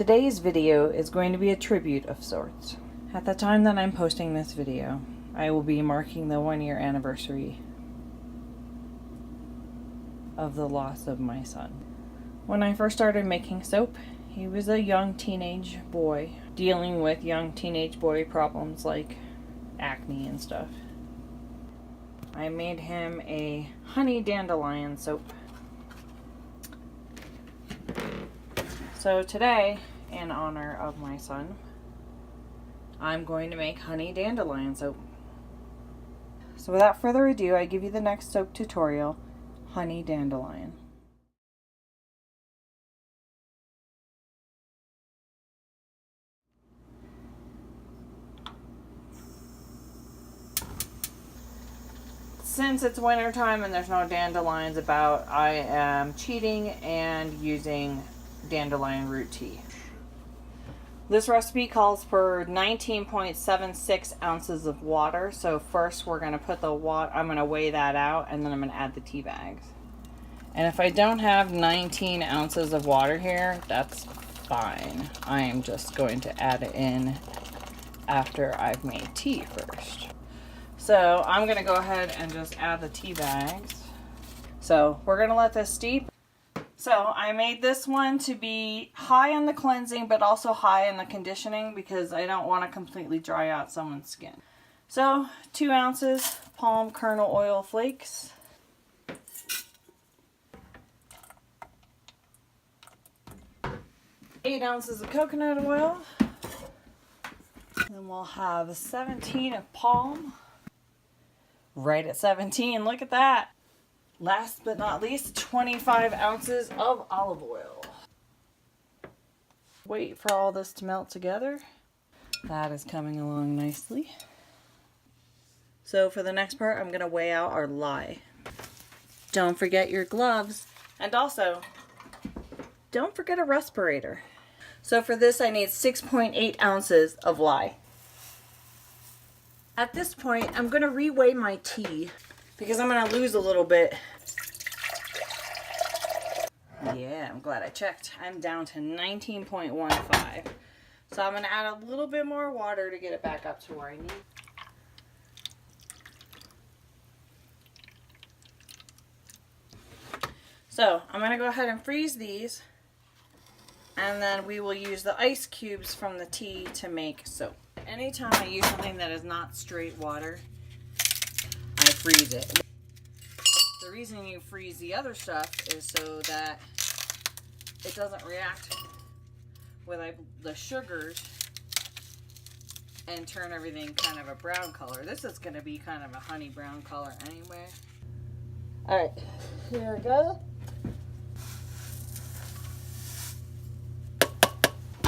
Today's video is going to be a tribute of sorts. At the time that I'm posting this video, I will be marking the 1-year anniversary of the loss of my son. When I first started making soap, he was a young teenage boy dealing with young teenage boy problems like acne and stuff. I made him a honey dandelion soap. So today, in honor of my son, I'm going to make honey dandelion soap. So without further ado, I give you the next soap tutorial, honey dandelion. Since it's winter time and there's no dandelions about, I am cheating and using dandelion root tea. This recipe calls for 19.76 ounces of water. So first we're going to put the water, I'm going to weigh that out, and then I'm going to add the tea bags. And if I don't have 19 ounces of water here, that's fine. I am just going to add it in after I've made tea first. So I'm going to go ahead and just add the tea bags. So we're going to let this steep. So I made this one to be high on the cleansing but also high in the conditioning because I don't want to completely dry out someone's skin. So 2 ounces palm kernel oil flakes. 8 ounces of coconut oil. Then we'll have 17 of palm. Right at 17, look at that. Last but not least, 25 ounces of olive oil. Wait for all this to melt together. That is coming along nicely. So for the next part, I'm going to weigh out our lye. Don't forget your gloves. And also, don't forget a respirator. So for this, I need 6.8 ounces of lye. At this point, I'm going to reweigh my tea because I'm going to lose a little bit. Yeah, I'm glad I checked. I'm down to 19.15. So I'm going to add a little bit more water to get it back up to where I need. So I'm going to go ahead and freeze these. And then we will use the ice cubes from the tea to make soap. Anytime I use something that is not straight water, I freeze it. The reason you freeze the other stuff is so that it doesn't react with the sugars and turn everything kind of a brown color. This is going to be kind of a honey brown color anyway. Alright, here we go.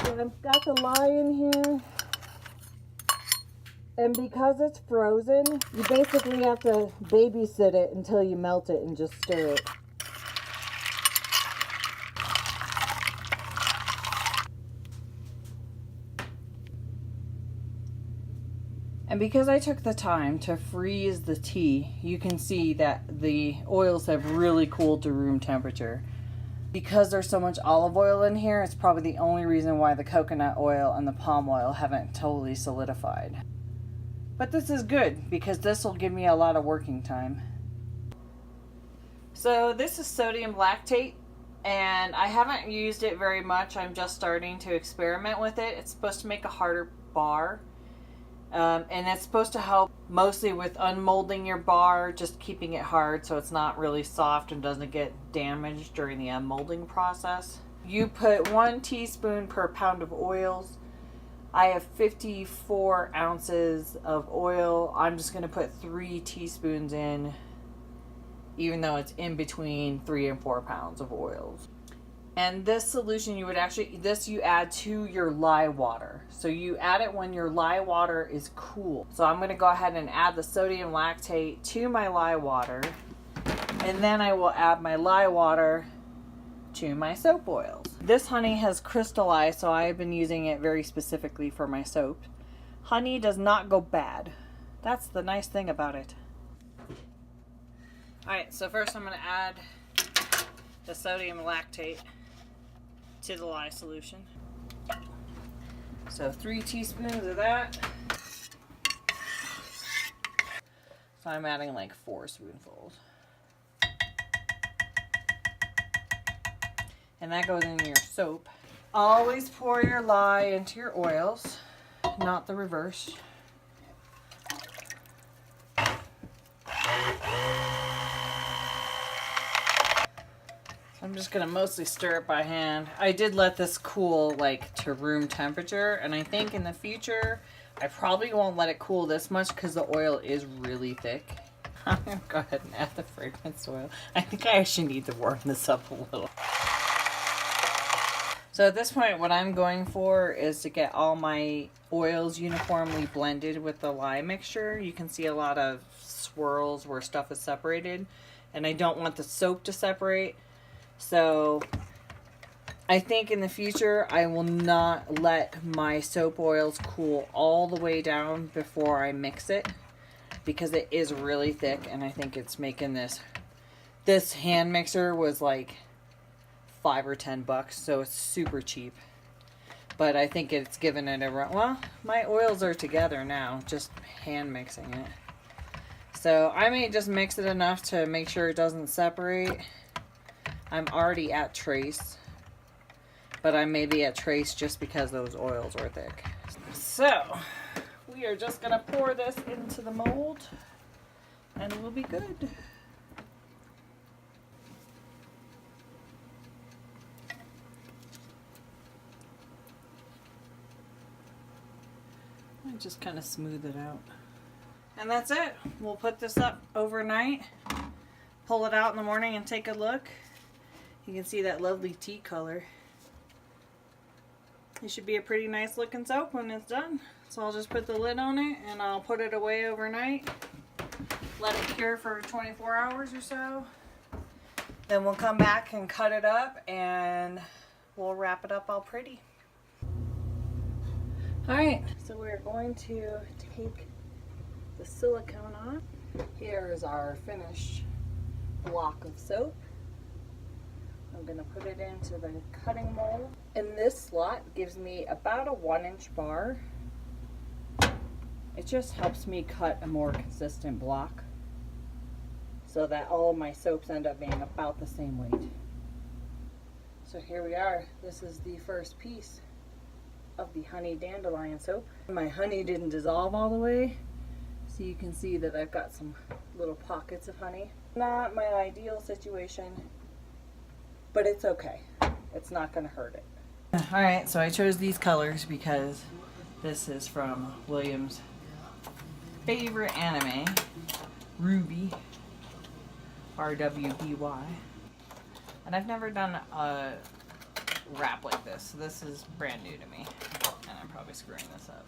So I've got the lye in here. And because it's frozen, you basically have to babysit it until you melt it and just stir it. And because I took the time to freeze the tea, you can see that the oils have really cooled to room temperature. Because there's so much olive oil in here, it's probably the only reason why the coconut oil and the palm oil haven't totally solidified. But this is good because this will give me a lot of working time. So this is sodium lactate, and I haven't used it very much. I'm just starting to experiment with it. It's supposed to make a harder bar. And it's supposed to help mostly with unmolding your bar, just keeping it hard so it's not really soft and doesn't get damaged during the unmolding process. You put 1 teaspoon per pound of oils. I have 54 ounces of oil. I'm just going to put 3 teaspoons in, even though it's in between 3 and 4 pounds of oils. And this solution, you add to your lye water. So you add it when your lye water is cool. So I'm going to go ahead and add the sodium lactate to my lye water. And then I will add my lye water to my soap oils. This honey has crystallized, so I have been using it very specifically for my soap. Honey does not go bad. That's the nice thing about it. Alright, so first I'm going to add the sodium lactate to the lye solution. So 3 teaspoons of that. So I'm adding like 4 spoonfuls. And that goes in your soap. Always pour your lye into your oils, not the reverse. I'm just gonna mostly stir it by hand. I did let this cool like to room temperature, and I think in the future I probably won't let it cool this much because the oil is really thick. I'm gonna go ahead and add the fragrance oil. I think I actually need to warm this up a little. So at this point, what I'm going for is to get all my oils uniformly blended with the lye mixture. You can see a lot of swirls where stuff is separated, and I don't want the soap to separate. So I think in the future, I will not let my soap oils cool all the way down before I mix it, because it is really thick, and I think it's making this hand mixer was like $5 or $10, so it's super cheap. But I think it's given it a run. Well, my oils are together now, just hand mixing it. So I may just mix it enough to make sure it doesn't separate. I'm already at trace, but I may be at trace just because those oils are thick. So we are just gonna pour this into the mold, and we'll be good. I just kind of smooth it out. And that's it. We'll put this up overnight, pull it out in the morning and take a look. You can see that lovely tea color. It should be a pretty nice looking soap when it's done. So I'll just put the lid on it and I'll put it away overnight. Let it cure for 24 hours or so. Then we'll come back and cut it up and we'll wrap it up all pretty. Alright, so we're going to take the silicone off. Here is our finished block of soap. I'm going to put it into the cutting mold. And this slot gives me about a 1-inch bar. It just helps me cut a more consistent block so that all of my soaps end up being about the same weight. So here we are. This is the first piece of the honey dandelion soap. My honey didn't dissolve all the way, so you can see that I've got some little pockets of honey. Not my ideal situation, but it's okay. It's not going to hurt it. Alright, so I chose these colors because this is from William's favorite anime, Ruby, RWBY. And I've never done a wrap like this, so this is brand new to me. And I'm probably screwing this up.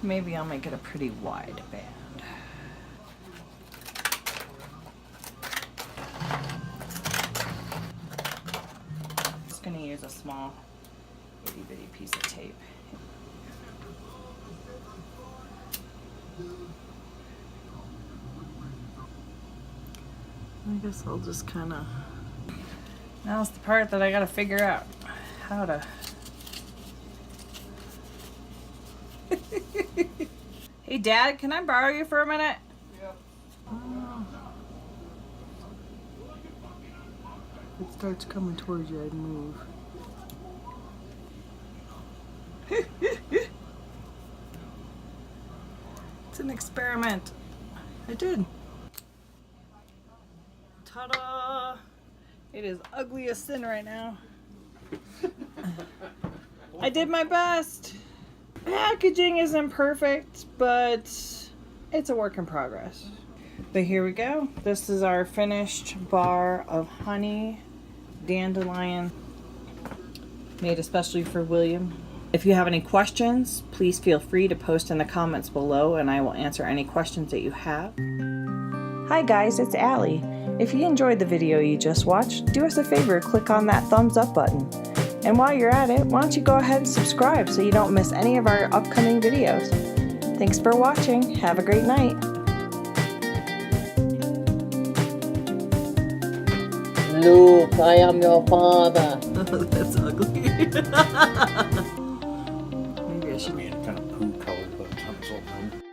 Maybe I'll make it a pretty wide band. Just gonna use a small itty bitty piece of tape. I guess I'll just kind of... Now's the part that I gotta figure out how to... Hey Dad, can I borrow you for a minute? Yep. Oh. If it starts coming towards you, I'd move. It's an experiment. I did. Ta-da! It is ugly as sin right now. I did my best. Packaging isn't perfect, but it's a work in progress. But here we go. This is our finished bar of honey dandelion, made especially for William. If you have any questions, please feel free to post in the comments below and I will answer any questions that you have. Hi guys, it's Allie. If you enjoyed the video you just watched, do us a favor, click on that thumbs up button. And while you're at it, why don't you go ahead and subscribe so you don't miss any of our upcoming videos. Thanks for watching. Have a great night. Luke, I am your father. That's ugly. ends up being kind of poo colored by the time it's all done.